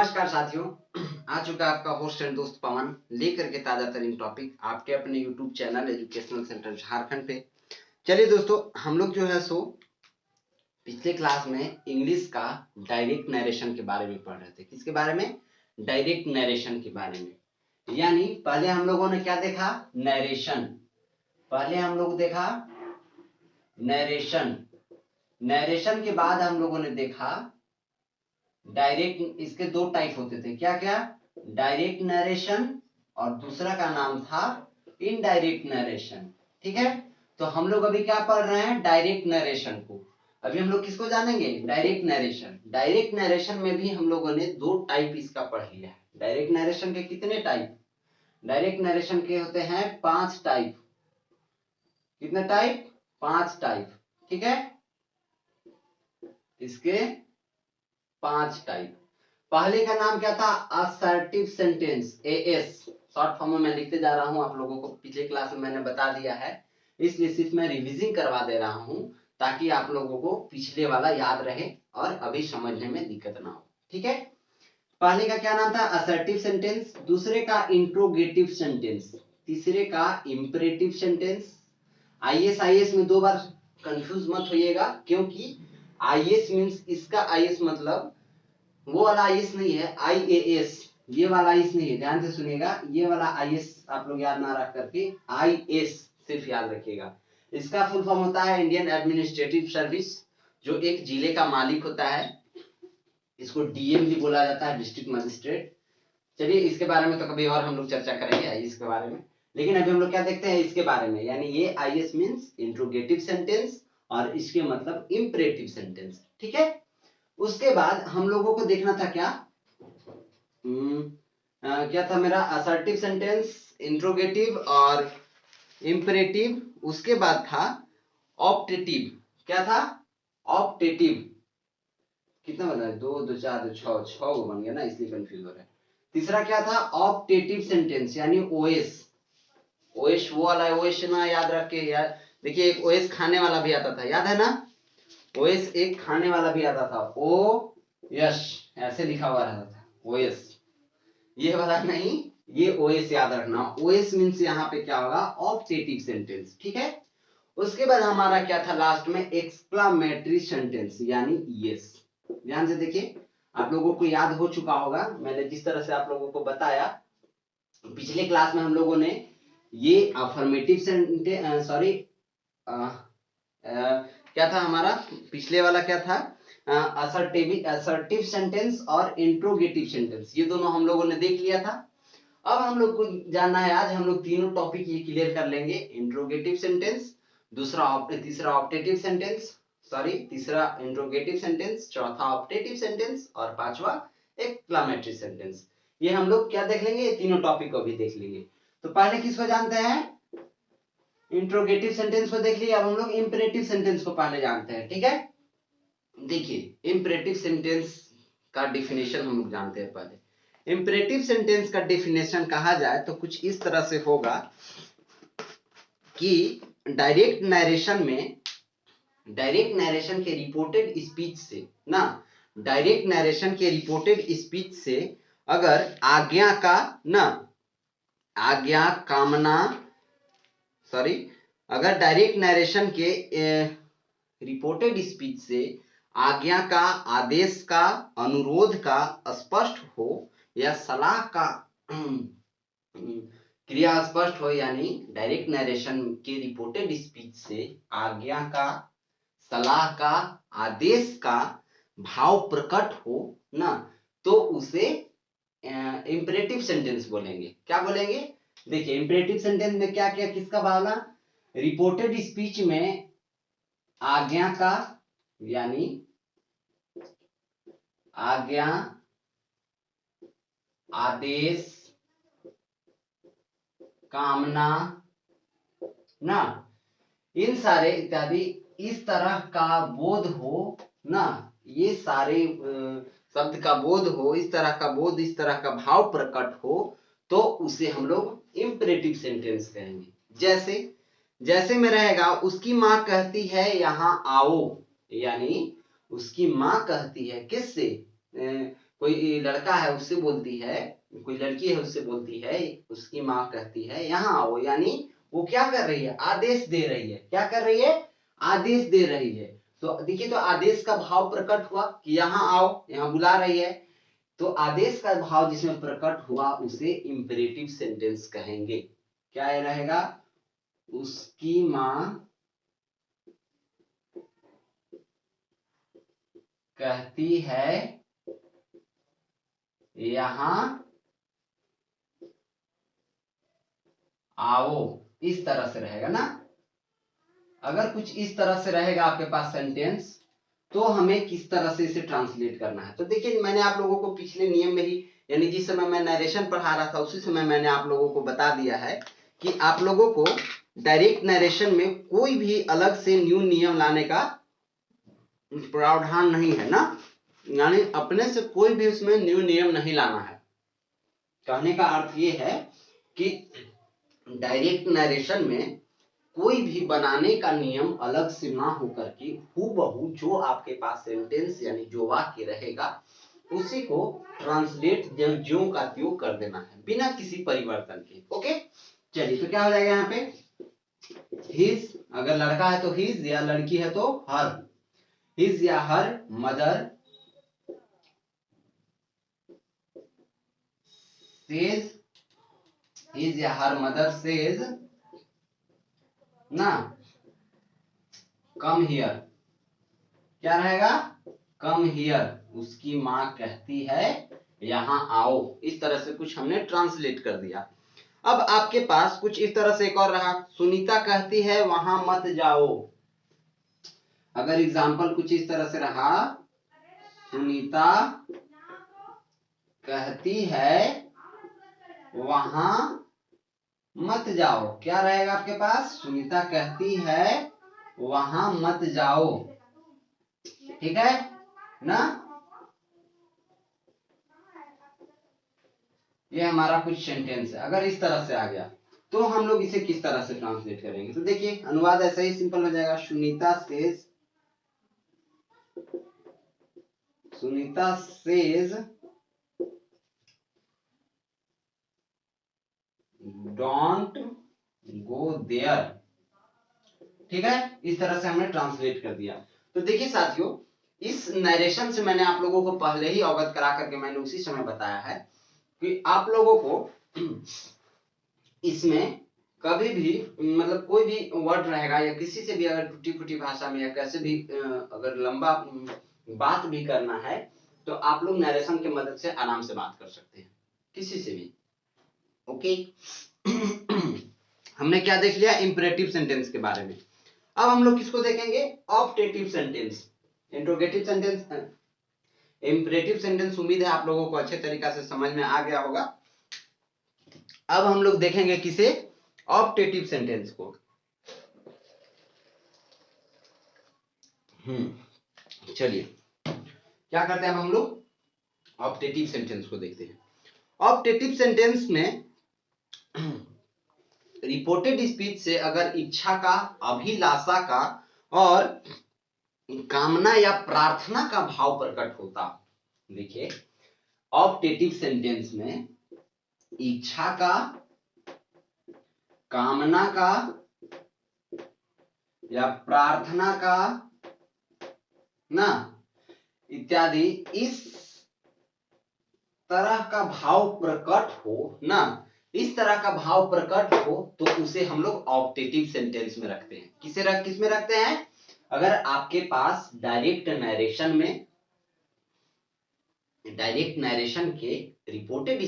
नमस्कार साथियों, आ चुका आपका होस्ट एंड दोस्त पवन लेकर के ताजा तरीन टॉपिक आपके अपने YouTube channel educational centre Jharkhand पे। चलिए दोस्तों, हम लोग जो है सो पिछले क्लास में इंग्लिश का डायरेक्ट नरेशन के बारे में पढ़ रहे थे। किसके बारे में? डायरेक्ट नरेशन के बारे में। यानी पहले हम लोगों ने क्या देखा? नरेशन। पहले हम लोग देखा नरेशन। नरेशन के बाद हम लोगों ने देखा डायरेक्ट। इसके दो टाइप होते थे, क्या क्या? डायरेक्ट नरेशन और दूसरा का नाम था इनडायरेक्ट नरेशन। ठीक है, तो हम लोग अभी क्या पढ़ रहे हैं? डायरेक्ट नरेशन को। अभी हम लोग किसको जानेंगे? Direct narration. डायरेक्ट नरेशन में भी हम लोगों ने दो टाइप इसका पढ़ लिया है। डायरेक्ट नरेशन के कितने टाइप? डायरेक्ट नरेशन के होते हैं 5 टाइप। कितने टाइप? 5 टाइप। ठीक है, इसके 5 टाइप। पहले का नाम क्या था? Assertive sentence, as short form में मैं लिखते जा रहा हूं। आप लोगों को पिछले क्लास में मैंने बता दिया है, इसलिए सिर्फ मैं रिवीजिंग करवा दे रहा हूं ताकि आप लोगों को पिछले वाला याद रहे और अभी समझने में दिक्कत ना हो। ठीक है, पहले का क्या नाम था? Assertive sentence. दूसरे का इंट्रोगेटिव सेंटेंस। तीसरे का इंपरेटिव सेंटेंस। आईएस में 2 बार कंफ्यूज मत होइएगा, क्योंकि आईएस मींस इसका आईएस मतलब वो वाला आईएस नहीं है, आईएएस। ये वाला आईएस नहीं है, ध्यान से सुनिएगा। ये वाला आईएस आप लोग याद ना रख करके आईएस सिर्फ याद रखिएगा। इसका फुल फॉर्म होता है इंडियन एडमिनिस्ट्रेटिव सर्विस, जो एक जिले का मालिक होता है। इसको डीएम भी बोला जाता है, डिस्ट्रिक्ट मजिस्ट्रेट। चलिए, इसके बारे में तो कभी और हम लोग चर्चा करेंगे आईएएस के बारे में, लेकिन अभी हम लोग क्या देखते हैं इसके बारे में। यानी ये आईएएस मींस इंट्रोगेटिव सेंटेंस और इसके मतलब इंपरेटिव सेंटेंस। ठीक है, उसके बाद हम लोगों को देखना था क्या? क्या था मेरा? असर्टिव सेंटेंस, इंट्रोगेटिव और इंपरेटिव। उसके बाद था ऑप्टेटिव। क्या था? ऑप्टेटिव। कितना बना है? 2 2 4 2 6 6 बन गया ना, इसलिए कंफ्यूज हो रहा है। तीसरा क्या था? ऑप्टेटिव सेंटेंस, यानी ओएस। ओएस वो वाला ओएस ना याद रख के यार। देखिए, एक ओएस खाने वाला भी आता था, याद है ना? ओएस एक खाने वाला भी आता था, ओ यस ऐसे लिखा हुआ रहता था, ओएस। ये वाला नहीं, ये ओएस याद रखना। ओएस मींस यहाँ पे क्या होगा? Optative sentence. ठीक है, उसके बाद हमारा क्या था लास्ट में? एक्सक्लामेटरी सेंटेंस, यानी यस। ध्यान से देखिए, आप लोगों को याद हो चुका होगा, मैंने जिस तरह से आप लोगों को बताया पिछले क्लास में। हम लोगों ने ये अफर्मेटिव सेंटेंस, सॉरी क्या था हमारा पिछले वाला? क्या था? असर्टिव सेंटेंस और इंट्रोगेटिव सेंटेंस, ये दोनों हम लोगों ने देख लिया था। अब हम लोग को जानना है, आज हम लोग तीनों टॉपिक ये क्लियर कर लेंगे। इंट्रोगेटिव सेंटेंस, तीसरा ऑप्टेटिव सेंटेंस, सॉरी तीसरा इंट्रोगेटिव सेंटेंस, चौथा ऑप्टेटिव सेंटेंस और पांचवा एक्सक्लेमेटरी सेंटेंस। ये हम लोग क्या देख लेंगे? ये तीनों टॉपिक को भी देख लेंगे। तो पहले किसको जानते हैं? इंट्रोगेटिव सेंटेंस को देख लिया। अब हम लोग इंपरेटिव सेंटेंस को पहले जानते हैं। ठीक है, देखिए इंपरेटिव सेंटेंस का डेफिनेशन हम लोग जानते हैं। पहले इंपरेटिव सेंटेंस का डेफिनेशन कहा जाए तो कुछ इस तरह से होगा कि डायरेक्ट नरेशन में, डायरेक्ट नरेशन के रिपोर्टेड स्पीच से ना, डायरेक्ट नरेशन के रिपोर्टेड स्पीच से अगर आज्ञा का ना, आज्ञा कामना, सॉरी अगर डायरेक्ट नरेशन के रिपोर्टेड स्पीच से आज्ञा का, आदेश का, अनुरोध का स्पष्ट हो या सलाह का क्रिया स्पष्ट हो, यानी डायरेक्ट नरेशन के रिपोर्टेड स्पीच से आज्ञा का, सलाह का, आदेश का भाव प्रकट हो ना, तो उसे इंपरेटिव सेंटेंस बोलेंगे। क्या बोलेंगे? देखिए, इंपरेटिव सेंटेंस में क्या क्या किसका भावना? रिपोर्टेड स्पीच में आज्ञा का, यानी आज्ञा, आदेश, कामना ना, इन सारे इत्यादि इस तरह का बोध हो ना, ये सारे शब्द का बोध हो, इस तरह का बोध, इस तरह का भाव प्रकट हो, तो उसे हम लोग इंपरेटिव सेंटेंस कहेंगे। जैसे जैसे में रहेगा, उसकी मां कहती है यहां आओ, यानी उसकी मां कहती है किससे? कोई लड़का है उससे बोलती है, कोई लड़की है उससे बोलती है, उसकी माँ कहती है यहाँ आओ, यानी वो क्या कर रही है, आदेश दे रही है। क्या कर रही है, आदेश दे रही है। तो देखिए, तो आदेश का भाव प्रकट हुआ कि यहाँ आओ, यहाँ बुला रही है। तो आदेश का भाव जिसमें प्रकट हुआ उसे इंपेरेटिव सेंटेंस कहेंगे। क्या रहेगा, उसकी माँ कहती है यहाँ आओ, इस तरह से रहेगा ना। अगर कुछ इस तरह से रहेगा आपके पास सेंटेंस, तो हमें किस तरह से इसे ट्रांसलेट करना है। तो देखिए, मैंने आप लोगों को पिछले नियम में ही, यानी जिस समय मैं नरेशन पढ़ा रहा था उसी समय मैंने आप लोगों को बता दिया है कि आप लोगों को डायरेक्ट नरेशन में कोई भी अलग से न्यू नियम लाने का प्रावधान नहीं है ना, यानी अपने से कोई भी उसमें न्यू नियम नहीं लाना है। कहने का अर्थ ये है कि डायरेक्ट नरेशन में कोई भी बनाने का नियम अलग से ना होकर के हूबहू जो आपके पास सेंटेंस यानी जो वाक्य रहेगा उसी को ट्रांसलेट ज्यों का त्यों कर देना है, बिना किसी परिवर्तन के। ओके, चलिए, तो क्या हो जाएगा यहाँ पे, हिज, अगर लड़का है तो हिज, या लड़की है तो हर। हिज या हर मदर सेज, हिज या हर मदर सेज ना, कम हियर। क्या रहेगा, कम हियर, उसकी माँ कहती है यहाँ आओ। इस तरह से कुछ हमने ट्रांसलेट कर दिया। अब आपके पास कुछ इस तरह से एक और रहा, सुनीता कहती है वहां मत जाओ। अगर एग्जाम्पल कुछ इस तरह से रहा, सुनीता कहती है वहां मत जाओ। क्या रहेगा आपके पास, सुनीता कहती है वहां मत जाओ। ठीक है ना, ये हमारा कुछ सेंटेंस है। अगर इस तरह से आ गया तो हम लोग इसे किस तरह से ट्रांसलेट करेंगे। तो देखिए, अनुवाद ऐसा ही सिंपल हो जाएगा, Sunita says don't go there. ठीक है, इस तरह से हमने ट्रांसलेट कर दिया। तो देखिए साथियों, इस नरेशन से मैंने आप लोगों को पहले ही अवगत करा करके मैंने उसी समय बताया है कि आप लोगों को इसमें कभी भी मतलब कोई भी वर्ड रहेगा या किसी से भी अगर टूटी फूटी भाषा में या कैसे भी अगर लंबा बात भी करना है तो आप लोग नरेशन की मदद से आराम से बात कर सकते हैं किसी से भी। ओके, हमने क्या देख लिया, इंपरेटिव सेंटेंस के बारे में। अब हम लोग किसको देखेंगे, optative sentence. Interrogative sentence, imperative sentence उम्मीद है आप लोगों को अच्छे तरीका से समझ में आ गया होगा। अब हम लोग देखेंगे किसे, ऑप्टेटिव सेंटेंस को। चलिए, क्या करते हैं अब हम लोग ऑप्टेटिव सेंटेंस को देखते हैं। ऑप्टेटिव सेंटेंस में रिपोर्टेड स्पीच से अगर इच्छा का, अभिलाषा का और कामना या प्रार्थना का भाव प्रकट होता, देखिए ऑप्टेटिव सेंटेंस में इच्छा का, कामना का या प्रार्थना का ना इत्यादि इस तरह का भाव प्रकट हो ना, इस तरह का भाव प्रकट हो तो उसे हम लोग ऑप्टेटिव सेंटेंस में रखते हैं। किस में रखते हैं, अगर आपके पास डायरेक्ट नरेशन के रिपोर्टेड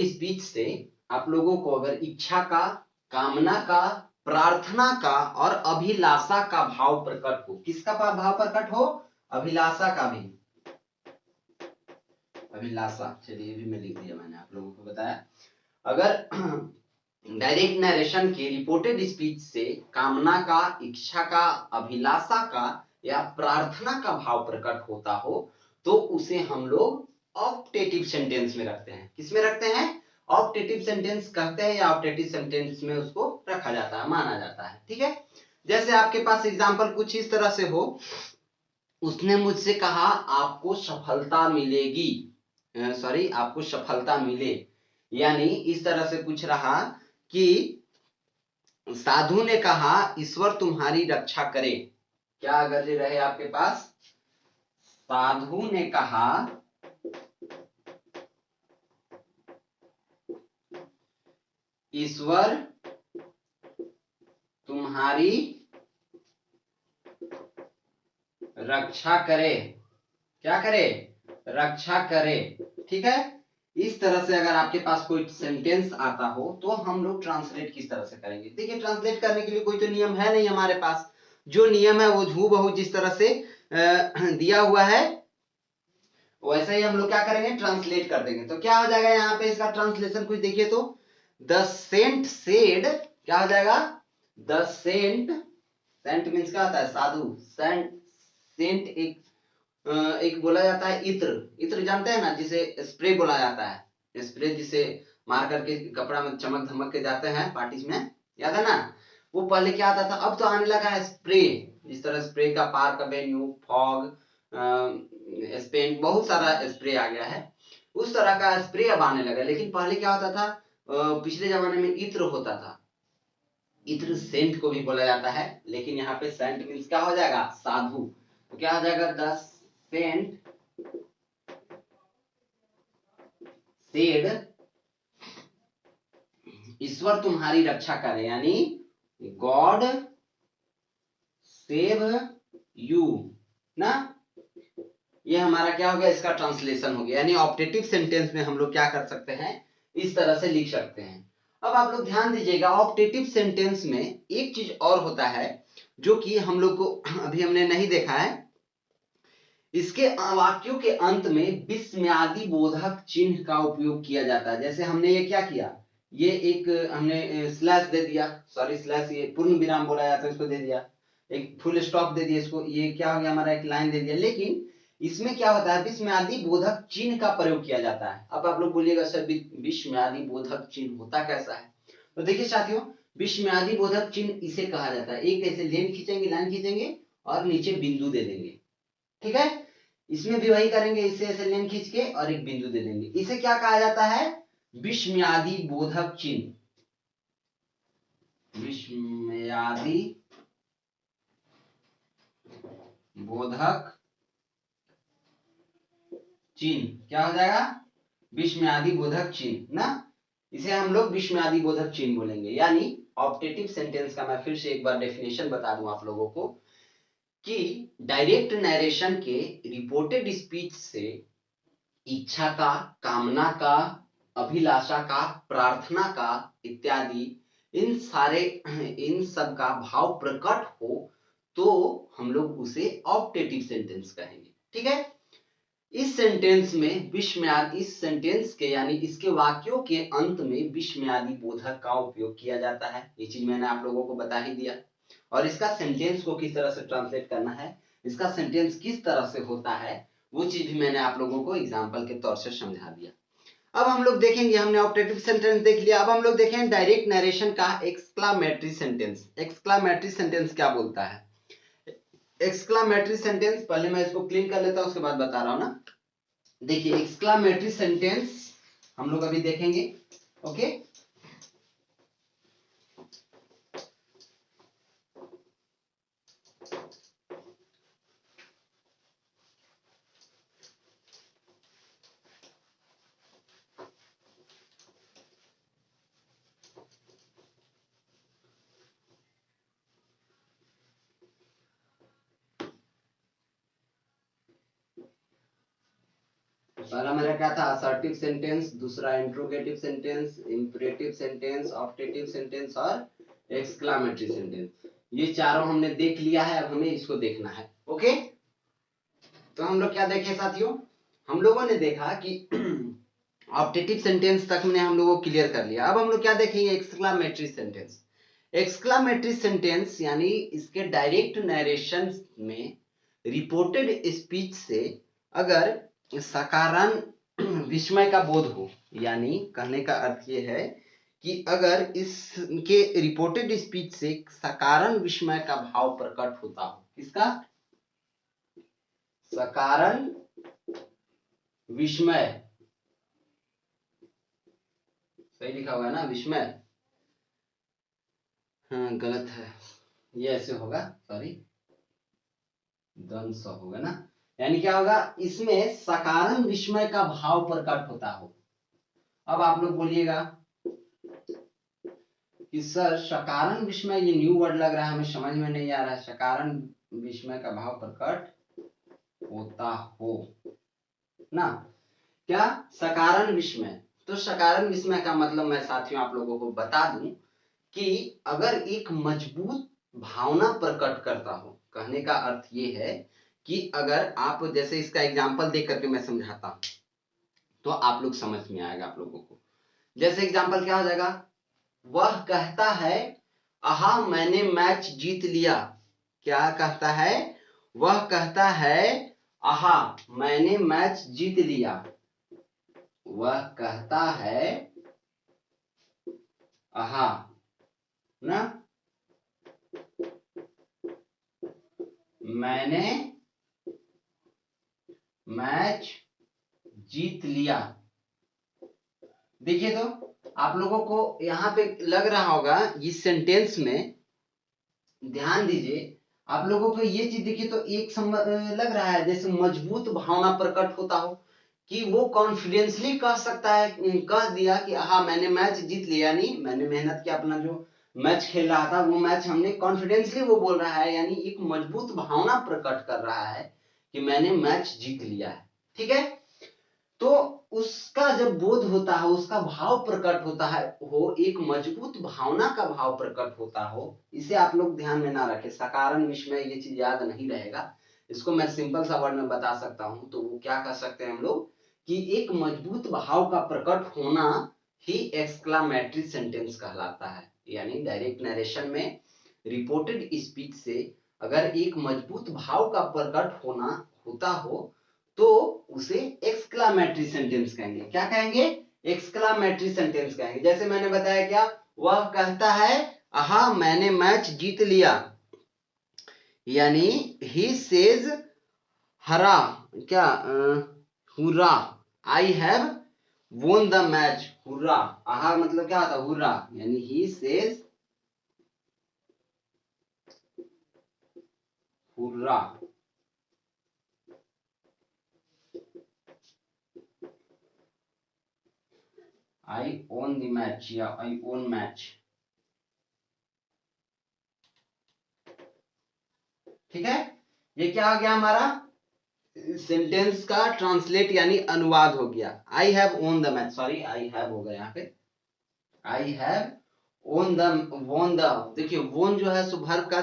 स्पीच से आप लोगों को अगर इच्छा का, कामना का, प्रार्थना का और अभिलाषा का भाव प्रकट हो, किसका भाव प्रकट हो, अभिलाषा का भी, अभिलाषा। चलिए, भी मैं लिख दिया, मैंने आप लोगों को बताया। अगर डायरेक्ट नरेशन के रिपोर्टेड स्पीच से कामना का, इच्छा का, अभिलाषा का या प्रार्थना का भाव प्रकट होता हो तो उसे हम लोग ऑप्टेटिव सेंटेंस में रखते हैं। किस में रखते हैं, ऑप्टेटिव सेंटेंस कहते हैं या ऑप्टेटिव सेंटेंस में उसको रखा जाता है, माना जाता है। ठीक है, जैसे आपके पास एग्जांपल कुछ इस तरह से हो, उसने मुझसे कहा आपको सफलता मिलेगी, सॉरी आपको सफलता मिले, यानी इस तरह से पूछ रहा कि साधु ने कहा ईश्वर तुम्हारी रक्षा करे। क्या अगर ये रहे आपके पास, साधु ने कहा ईश्वर तुम्हारी रक्षा करे, क्या करे, रक्षा करे। ठीक है, इस तरह से अगर आपके पास कोई सेंटेंस आता हो तो हम लोग ट्रांसलेट किस तरह से करेंगे। देखिए ट्रांसलेट करने के लिए कोई तो नियम है नहीं हमारे पास, जो नियम है वो हूबहू जिस तरह से दिया हुआ है वैसे ही हम लोग क्या करेंगे, ट्रांसलेट कर देंगे। तो क्या हो जाएगा यहाँ पे इसका ट्रांसलेशन कुछ देखिए तो, द सेंट सेड, क्या हो जाएगा, द सेंट, सेंट मीन्स क्या होता है, साधु, सेंट, सेंट एक बोला जाता है इत्र, इत्र जानते हैं ना, जिसे स्प्रे बोला जाता है, स्प्रे जिसे मार करके कपड़ा में चमक धमक के जाते हैं पार्टीज में, याद है ना। वो पहले क्या आता था, अब तो आने लगा है स्प्रे, जिस तरह स्प्रे का पार्क एवेन्यू, फॉग, स्पेन, बहुत सारा स्प्रे आ गया है, उस तरह का स्प्रे अब आने लगा। लेकिन पहले क्या होता था, पिछले जमाने में इत्र होता था, इत्र सेंट को भी बोला जाता है, लेकिन यहाँ पे सेंट मीन्स क्या हो जाएगा, साधु। तो क्या हो जाएगा, द सेंट सेड ईश्वर तुम्हारी रक्षा करे, यानी गॉड सेव यू ना। ये हमारा क्या हो गया, इसका ट्रांसलेशन हो गया। यानी ऑप्टेटिव सेंटेंस में हम लोग क्या कर सकते हैं, इस तरह से लिख सकते हैं। अब आप लोग ध्यान दीजिएगा, ऑप्टेटिव सेंटेंस में एक चीज और होता है जो कि हम लोग को अभी हमने नहीं देखा है, इसके वाक्यों के अंत में विस्मयादि बोधक चिन्ह का उपयोग किया जाता है। जैसे हमने ये क्या किया, ये एक हमने स्लैश दे दिया, सॉरी स्लैश, ये पूर्ण विराम बोला जाता है, इसको दे दिया, एक फुल स्टॉप दे दिया इसको, ये क्या हो गया हमारा, एक लाइन दे दिया। लेकिन इसमें क्या होता है, विस्मयादि बोधक चिन्ह का प्रयोग किया जाता है। अब आप लोग बोलिएगा सर विस्मयादि बोधक चिन्ह होता कैसा है। तो देखिए साथियों, विस्मयादि बोधक चिन्ह इसे कहा जाता है, एक ऐसे लाइन खींचेंगे, लाइन खींचेंगे और नीचे बिंदु दे देंगे, ठीक है। इसमें भी वही करेंगे, इससे ऐसे लाइन खींच के और एक बिंदु दे देंगे, इसे क्या कहा जाता है, विस्मयादि बोधक चिन्ह, विस्मयादि बोधक चिन्ह, क्या हो जाएगा, विस्मयादि बोधक चिन्ह ना। इसे हम लोग विस्मयादि बोधक चिन्ह बोलेंगे। यानी ऑप्टेटिव सेंटेंस का मैं फिर से एक बार डेफिनेशन बता दूं आप लोगों को, कि डायरेक्ट नरेशन के रिपोर्टेड स्पीच से इच्छा का, कामना का, अभिलाषा का, प्रार्थना का इत्यादि इन सारे, इन सब का भाव प्रकट हो तो हम लोग उसे ऑप्टेटिव सेंटेंस कहेंगे, ठीक है। इस सेंटेंस में विस्मयादि, इस सेंटेंस के यानी इसके वाक्यों के अंत में विस्मयादि बोधक का उपयोग किया जाता है। ये चीज मैंने आप लोगों को बता ही दिया। और इसका सेंटेंस को किस तरह से ट्रांसलेट करना है, इसका सेंटेंस किस तरह से होता है, वो चीज भी मैंने आप लोगों को एग्जाम्पल के तौर से समझा दिया। अब हम लोग देखेंगे, हमने ऑप्टेटिव सेंटेंस देख लिया, अब हम लोग देखेंगे डायरेक्ट नरेशन का एक्सक्लामेटरी सेंटेंस। एक्सक्लामेटरी सेंटेंस क्या बोलता है, एक्सक्लामेटरी सेंटेंस, पहले मैं इसको क्लीन कर लेता हूं, उसके बाद बता रहा हूं ना। देखिए एक्सक्लामेटरी सेंटेंस हम लोग अभी देखेंगे, ओके। पहला मेरा क्या था, असर्टिव सेंटेंस, दूसरा interrogative sentence, imperative sentence, optative sentence और एक्सक्लामेटरी सेंटेंस। ये चारों हमने देख लिया है, अब हमें इसको देखना है, ओके। तो हम लोग क्या देखे साथियों, हम लोगों ने देखा कि ऑप्टेटिव सेंटेंस तक में हम लोगों को क्लियर कर लिया। अब हम लोग क्या देखेंगे, एक्सक्लामेटरी सेंटेंस। एक्सक्लामेटरी सेंटेंस यानी इसके डायरेक्ट नरेशन में रिपोर्टेड स्पीच से अगर सकारण विस्मय का बोध हो, यानी कहने का अर्थ ये है कि अगर इसके रिपोर्टेड स्पीच से सकारण विस्मय का भाव प्रकट होता हो, इसका सकारण विस्मय, सही लिखा हुआ है ना विस्मय, हाँ गलत है, ये ऐसे होगा, सॉरी दंश होगा ना, यानी क्या होगा, इसमें सकारण विस्मय का भाव प्रकट होता हो। अब आप लोग बोलिएगा कि सर सकारण विस्मय, ये न्यू वर्ड लग रहा है, हमें समझ में नहीं आ रहा है, सकारण विस्मय का भाव प्रकट होता हो ना, क्या सकारण विस्मय। तो सकारण विस्मय का मतलब मैं साथियों आप लोगों को बता दूं कि अगर एक मजबूत भावना प्रकट करता हो, कहने का अर्थ ये है कि अगर आप, जैसे इसका एग्जाम्पल देख करके मैं समझाता हूं तो आप लोग समझ में आएगा आप लोगों को। जैसे एग्जाम्पल क्या हो जाएगा, वह कहता है आहा मैंने मैच जीत लिया। क्या कहता है, वह कहता है आहा मैंने मैच जीत लिया। वह कहता है आहा ना, मैंने मैच जीत लिया। देखिए तो आप लोगों को यहां पे लग रहा होगा, इस सेंटेंस में ध्यान दीजिए, आप लोगों को ये चीज देखिए तो एक लग रहा है जैसे मजबूत भावना प्रकट होता हो, कि वो कॉन्फिडेंसली कह सकता है, कह दिया कि हाँ मैंने मैच जीत लिया, यानी मैंने मेहनत किया, अपना जो मैच खेल रहा था वो मैच हमने कॉन्फिडेंसली, वो बोल रहा है, यानी एक मजबूत भावना प्रकट कर रहा है कि मैंने मैच जीत लिया है। ठीक है, तो उसका जब बोध होता है, उसका भाव प्रकट होता है, हो एक मजबूत भावना का भाव प्रकट होता हो, इसे आप लोग ध्यान में ना रखें, सकारण विस्मय, ये चीज याद नहीं रहेगा, इसको मैं सिंपल सा वर्ड में बता सकता हूं। तो वो क्या कह सकते हैं हम लोग कि एक मजबूत भाव का प्रकट होना ही एक्सक्लामेटरी सेंटेंस कहलाता है, यानी डायरेक्ट नरेशन में रिपोर्टेड स्पीच से अगर एक मजबूत भाव का प्रकट होना होता हो तो उसे एक्सक्लामेटरी सेंटेंस कहेंगे। क्या कहेंगे, एक्सक्लामेटरी सेंटेंस कहेंगे। जैसे मैंने बताया क्या, वह कहता है आहा मैंने मैच जीत लिया, यानी ही सेज हरा, क्या hurrah, I have won the match, hurrah, आहा मतलब क्या होता है हुर्रा, यानी he says hurrah, I own the match या आई ओन मैच। ठीक है, ये क्या हो गया हमारा सेंटेंस का ट्रांसलेट यानी अनुवाद हो गया। I have own the match, sorry I have होगा यहाँ पे, I have own the, won the, देखिए वोन जो है सो वर्ब का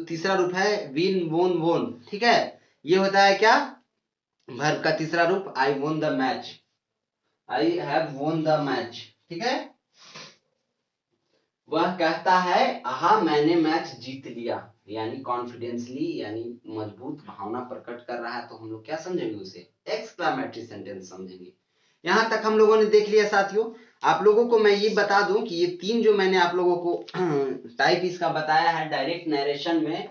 तीसरा रूप है, विन वोन वोन। ठीक है, ये होता है क्या, वर्ब का तीसरा रूप, I won the match, I have won the match. ठीक है, वह कहता है आहा मैंने मैच जीत लिया, यानी कॉन्फिडेंसली, यानी मजबूत भावना प्रकट कर रहा है, तो हम लोग क्या समझेंगे उसे एक्सक्लामेटरी सेंटेंस समझेंगे। यहां तक हम लोगों ने देख लिया साथियों। आप लोगों को मैं ये बता दूं कि ये तीन जो मैंने आप लोगों को टाइप इसका बताया है डायरेक्ट नरेशन में,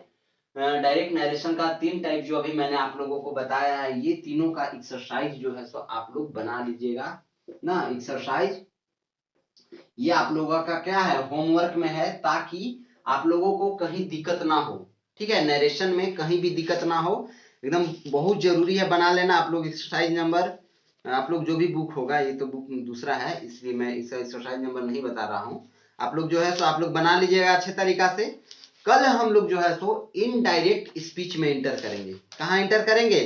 डायरेक्ट नरेशन का तीन टाइप जो अभी मैंने आप लोगों को बताया है, ये तीनों का एक्सरसाइज जो है सो आप लोग बना लीजिएगा ना। एक्सरसाइज ये आप लोगों का क्या है होमवर्क में है, ताकि आप लोगों को कहीं दिक्कत ना हो। ठीक है, नरेशन में कहीं भी दिक्कत ना हो, एकदम बहुत जरूरी है बना लेना आप लोग एक्सरसाइज नंबर। आप लोग जो भी बुक होगा, ये तो बुक दूसरा है इसलिए मैं इसका एक्सरसाइज नंबर नहीं बता रहा हूँ, आप लोग जो है सो आप लोग बना लीजिएगा अच्छे तरीका से। कल हम लोग जो है सो इनडायरेक्ट स्पीच में इंटर करेंगे। कहाँ इंटर करेंगे,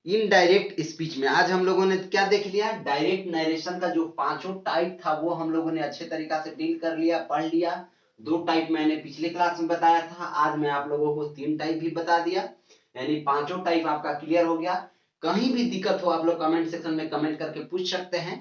इनडायरेक्ट स्पीच में। आज हम लोगों ने क्या देख लिया, डायरेक्ट नरेशन का जो पांचों टाइप था वो हम लोगों ने अच्छे तरीका से डील कर लिया, पढ़ लिया। दो टाइप मैंने पिछले क्लास में बताया था, आज मैं आप लोगों को तीन टाइप भी बता दिया, यानी पांचों टाइप आपका क्लियर हो गया। कहीं भी दिक्कत हो आप लोग कमेंट सेक्शन में कमेंट करके पूछ सकते हैं।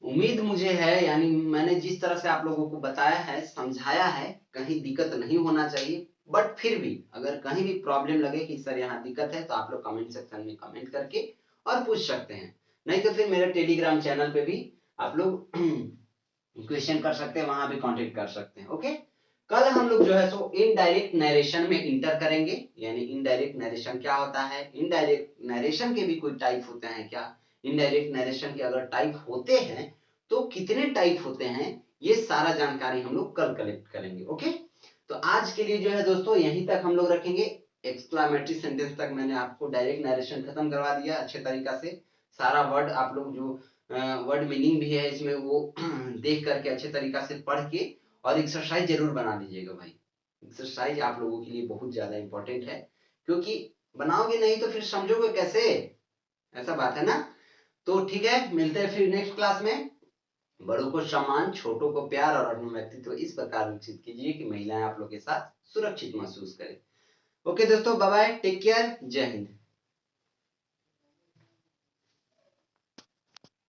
उम्मीद मुझे है, यानी मैंने जिस तरह से आप लोगों को बताया है, समझाया है, कहीं दिक्कत नहीं होना चाहिए। बट फिर भी अगर कहीं भी प्रॉब्लम लगे कि सर यहाँ दिक्कत है, तो आप लोग कमेंट सेक्शन में कमेंट करके और पूछ सकते हैं। नहीं तो फिर मेरे टेलीग्राम चैनल पे भी आप लोग क्वेश्चन कर सकते हैं, वहां भी कांटेक्ट कर सकते हैं। ओके, कल हम लोग जो है सो इनडायरेक्ट नरेशन में इंटर करेंगे। यानी इनडायरेक्ट नरेशन क्या होता है, इनडायरेक्ट नरेशन के भी कोई टाइप होते हैं क्या, इनडायरेक्ट नरेशन के अगर टाइप होते हैं तो कितने टाइप होते हैं, ये सारा जानकारी हम लोग कल कलेक्ट करेंगे। ओके, तो आज के लिए जो है दोस्तों यहीं तक हम लोग रखेंगे। एक्सक्लामेटरी सेंटेंस तक मैंने आपको डायरेक्ट नरेशन खत्म करवा दिया अच्छे तरीका से। सारा वर्ड आप लोग जो वर्ड मीनिंग भी है इसमें वो देख करके अच्छे तरीका से पढ़ के और एक्सरसाइज जरूर बना लीजिएगा भाई। एक्सरसाइज आप लोगों के लिए बहुत ज्यादा इंपॉर्टेंट है, क्योंकि बनाओगे नहीं तो फिर समझोगे कैसे, ऐसा बात है ना। तो ठीक है, मिलते हैं फिर नेक्स्ट क्लास में। बड़ों को सम्मान, छोटों को प्यार और अपना व्यक्तित्व इस प्रकार विकसित कीजिए कि महिलाएं आप लोग के साथ सुरक्षित महसूस करें। ओके दोस्तों, बाय बाय, टेक केयर, जय हिंद।